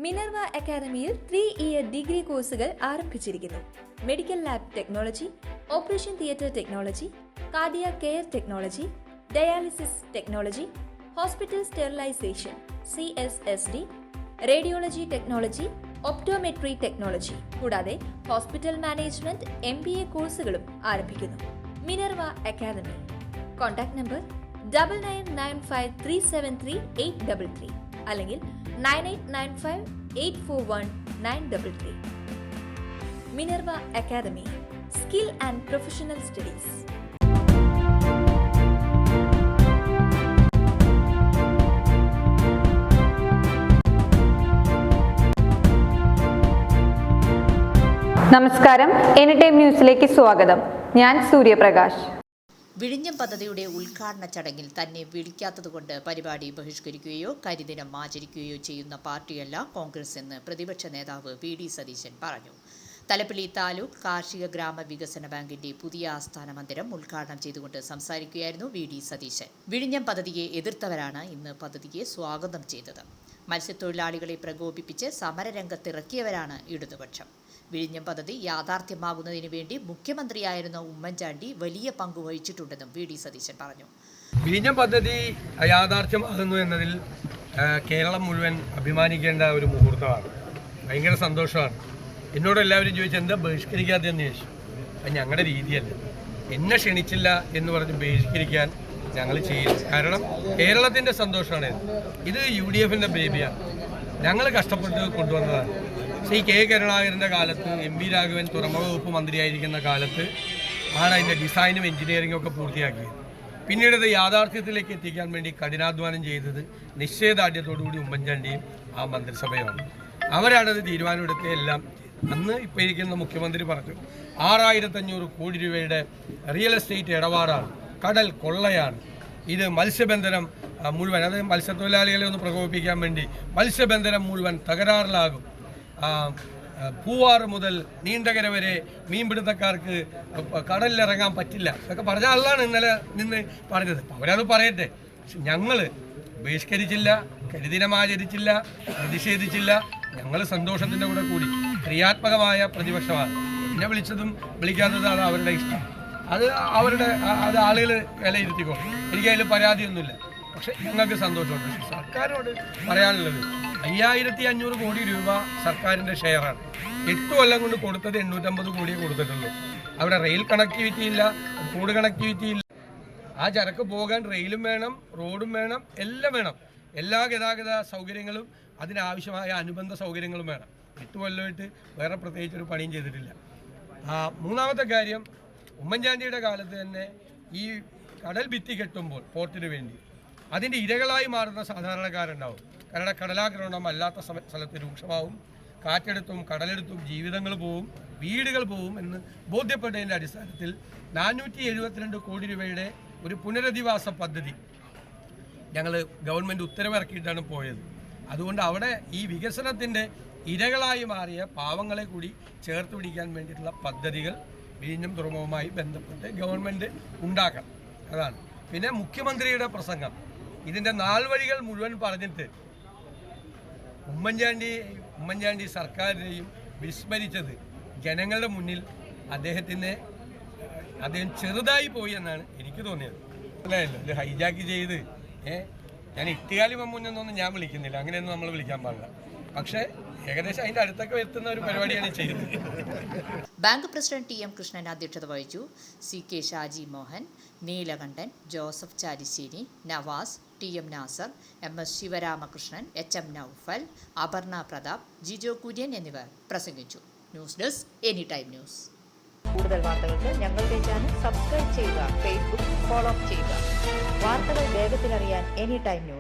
Minerva അക്കാദമിയിൽ 3-ഇയർ degree കോഴ്സുകൾ ആരംഭിച്ചിരിക്കുന്നു. Medical lab technology, operation theatre technology, cardiac care technology, dialysis technology, hospital sterilisation CSSD, radiology technology, optometry technology കൂടാതെ hospital management MBA കോഴ്സുകളും ആരംഭിക്കുന്നു. Minerva academy. Contact number 9995373833 അല്ലെങ്കിൽ 9895841933. Minerva academy, skill and professional studies. നമസ്കാരം, anytime ന്യൂസിലേക്ക് സ്വാഗതം. ഞാൻ സൂര്യപ്രകാശ്. വിഴിഞ്ഞം പദ്ധതിയുടെ ഉദ്ഘാടന ചടങ്ങിൽ തന്നെ വിളിക്കാത്തതുകൊണ്ട് പരിപാടി ബഹിഷ്കരിക്കുകയോ കരിദിനം ആചരിക്കുകയോ ചെയ്യുന്ന പാർട്ടിയല്ല കോൺഗ്രസ് എന്ന് പ്രതിപക്ഷ നേതാവ് VD സതീശൻ പറഞ്ഞു. തലപ്പിള്ളി താലൂക്ക് കാർഷിക ഗ്രാമ വികസന ബാങ്കിന്റെ പുതിയ ആസ്ഥാന മന്ദിരം ഉദ്ഘാടനം ചെയ്തുകൊണ്ട് സംസാരിക്കുകയായിരുന്നു VD സതീശൻ. വിഴിഞ്ഞം പദ്ധതിയെ എതിർത്തവരാണ് ഇന്ന് പദ്ധതിയെ സ്വാഗതം ചെയ്തത്. മത്സ്യത്തൊഴിലാളികളെ പ്രകോപിപ്പിച്ച് സമരരംഗത്തിറക്കിയവരാണ് ഇടതുപക്ഷം. വിഴിഞ്ഞം പദ്ധതി യാഥാർത്ഥ്യമാകുന്നതിന് വേണ്ടി മുഖ്യമന്ത്രിയായിരുന്ന ഉമ്മൻചാണ്ടി വലിയ പങ്ക് വഹിച്ചിട്ടുണ്ടെന്നും VD സതീശൻ പറഞ്ഞു. വിഴിഞ്ഞം പദ്ധതി യാഥാർത്ഥ്യമാകുന്നു എന്നതിൽ കേരളം മുഴുവൻ അഭിമാനിക്കേണ്ട ഒരു മുഹൂർത്തമാണ്. ഭയങ്കര സന്തോഷമാണ്. എന്നോട് എല്ലാവരും ചോദിച്ചാൽ എന്താ ബഹിഷ്കരിക്കാത്തതെന്ന് ചോദിച്ചു. അത് ഞങ്ങളുടെ രീതിയല്ല. എന്നെ ക്ഷണിച്ചില്ല എന്ന് പറഞ്ഞ് ബഹിഷ്കരിക്കാൻ ഞങ്ങൾ ചെയ്യില്ല. കാരണം കേരളത്തിൻ്റെ സന്തോഷമാണ് ഇത്. UDFിൻ്റെ ബേബിയാണ്. ഞങ്ങൾ കഷ്ടപ്പെട്ട് കൊണ്ടുവന്നതാണ്. ശ്രീ K കരുണാകരൻ്റെ കാലത്ത് MV രാഘവൻ തുറമുഖ വകുപ്പ് മന്ത്രിയായിരിക്കുന്ന കാലത്ത് ആണ് അതിൻ്റെ ഡിസൈനും എഞ്ചിനീയറിംഗും ഒക്കെ പൂർത്തിയാക്കിയത്. പിന്നീട് ഇത് യാഥാർത്ഥ്യത്തിലേക്ക് എത്തിക്കാൻ വേണ്ടി കഠിനാധ്വാനം ചെയ്തത് നിശ്ചയദാർഢ്യത്തോടുകൂടി ഉമ്മൻചാണ്ടിയും ആ മന്ത്രിസഭയാണ്. അവരാണത് തീരുമാനമെടുത്ത് എല്ലാം. അന്ന് ഇപ്പോൾ ഇരിക്കുന്ന മുഖ്യമന്ത്രി പറഞ്ഞു 6500 കോടി രൂപയുടെ റിയൽ എസ്റ്റേറ്റ് ഇടപാടാണ്, കടൽ കൊള്ളയാണ്, ഇത് മത്സ്യബന്ധനം മുഴുവൻ, അത് മത്സ്യത്തൊഴിലാളികളെ ഒന്ന് പ്രകോപിപ്പിക്കാൻ വേണ്ടി മത്സ്യബന്ധനം മുഴുവൻ തകരാറിലാകും, പൂവാറ് മുതൽ നീണ്ടകര വരെ മീൻപിടുത്തക്കാർക്ക് കടലിലിറങ്ങാൻ പറ്റില്ല എന്നൊക്കെ പറഞ്ഞ ആളാണ് ഇന്നലെ നിന്ന് പറഞ്ഞത്. അവരത് പറയട്ടെ. പക്ഷെ ഞങ്ങൾ ബഹിഷ്കരിച്ചില്ല, കരിദിനമാചരിച്ചില്ല, പ്രതിഷേധിച്ചില്ല. ഞങ്ങൾ സന്തോഷത്തിൻ്റെ കൂടി ക്രിയാത്മകമായ പ്രതിപക്ഷമാണ്. എന്നെ വിളിച്ചതും വിളിക്കാത്തതാണ് അവരുടെ ഇഷ്ടം. അത് ആളുകൾ വിലയിരുത്തിക്കോ. എനിക്കതിൽ പരാതിയൊന്നുമില്ല. പക്ഷെ ഞങ്ങൾക്ക് സന്തോഷമുണ്ട്. പക്ഷെ സർക്കാരിനോട് പറയാനുള്ളത് 5500 കോടി രൂപ സർക്കാരിൻ്റെ ഷെയറാണ്. 8 കൊല്ലം കൊണ്ട് കൊടുത്തത് 850 കോടിയെ കൊടുത്തിട്ടുള്ളൂ. അവിടെ റെയിൽ കണക്ടിവിറ്റി ഇല്ല, റോഡ് കണക്ടിവിറ്റി ഇല്ല. ആ ചരക്ക് പോകാൻ റെയിലും വേണം, റോഡും വേണം, എല്ലാം വേണം. എല്ലാ ഗതാഗത സൗകര്യങ്ങളും അതിനാവശ്യമായ അനുബന്ധ സൗകര്യങ്ങളും വേണം. 8 കൊല്ലമായിട്ട് വേറെ പ്രത്യേകിച്ചൊരു പണിയും ചെയ്തിട്ടില്ല. മൂന്നാമത്തെ കാര്യം, ഉമ്മൻചാണ്ടിയുടെ കാലത്ത് തന്നെ ഈ കടൽ ഭിത്തി കെട്ടുമ്പോൾ പോർട്ടിന് വേണ്ടി അതിൻ്റെ ഇരകളായി മാറുന്ന സാധാരണക്കാരുണ്ടാവും. കാരണം കടലാക്രമണം അല്ലാത്ത സ്ഥലത്ത് രൂക്ഷമാവും. കാറ്റെടുത്തും കടലെടുത്തും ജീവിതങ്ങൾ പോവും, വീടുകൾ പോവും എന്ന് ബോധ്യപ്പെട്ടതിൻ്റെ അടിസ്ഥാനത്തിൽ 472 കോടി രൂപയുടെ ഒരു പുനരധിവാസ പദ്ധതി ഞങ്ങൾ ഗവൺമെൻറ് ഉത്തരവിറക്കിയിട്ടാണ് പോയത്. അതുകൊണ്ട് അവിടെ ഈ വികസനത്തിൻ്റെ ഇരകളായി മാറിയ പാവങ്ങളെ കൂടി ചേർത്ത് പിടിക്കാൻ വേണ്ടിയിട്ടുള്ള പദ്ധതികൾ വിഴിഞ്ഞം തുറമുഖവുമായി ബന്ധപ്പെട്ട് ഗവൺമെൻറ് ഉണ്ടാക്കണം. അതാണ്. പിന്നെ മുഖ്യമന്ത്രിയുടെ പ്രസംഗം, ഇതിൻ്റെ നാൾവഴികൾ മുഴുവൻ പറഞ്ഞിട്ട് ഉമ്മൻചാണ്ടി സർക്കാരിനെയും വിസ്മരിച്ചത് ജനങ്ങളുടെ മുന്നിൽ അദ്ദേഹം ചെറുതായി പോയി എന്നാണ് എനിക്ക് തോന്നിയത്. അല്ലല്ലോ ഇത് ഹൈജാക്ക് ചെയ്ത് ഞാൻ ഇട്ടുകാലി മമ്മൂന്നൊന്നും ഞാൻ വിളിക്കുന്നില്ല, അങ്ങനെയൊന്നും നമ്മൾ വിളിക്കാൻ പാടില്ല. പക്ഷേ ഏകദേശം അതിൻ്റെ അടുത്തൊക്കെ എത്തുന്ന ഒരു പരിപാടിയാണ് ചെയ്തത്. ബാങ്ക് പ്രസിഡന്റ് TM കൃഷ്ണൻ അധ്യക്ഷത വഹിച്ചു. CK Shaji Mohan, Neelakandan, Joseph Chalissery, Navas, TM Nasar, MS Sivaramakrishnan, HM Noufal, Aparna Prathap, Jijo Kurian എന്നിവർ പ്രസംഗിച്ചു. News desk anytime news. കൂടുതൽ വാർത്തകൾക്ക് ഞങ്ങളുടെ ചാനൽ സബ്സ്ക്രൈബ് ചെയ്യുക, Facebook ഫോളോ ചെയ്യുക. വാർത്തകൾ വേഗത്തിലറിയാൻ എനിടൈം ന്യൂസ്.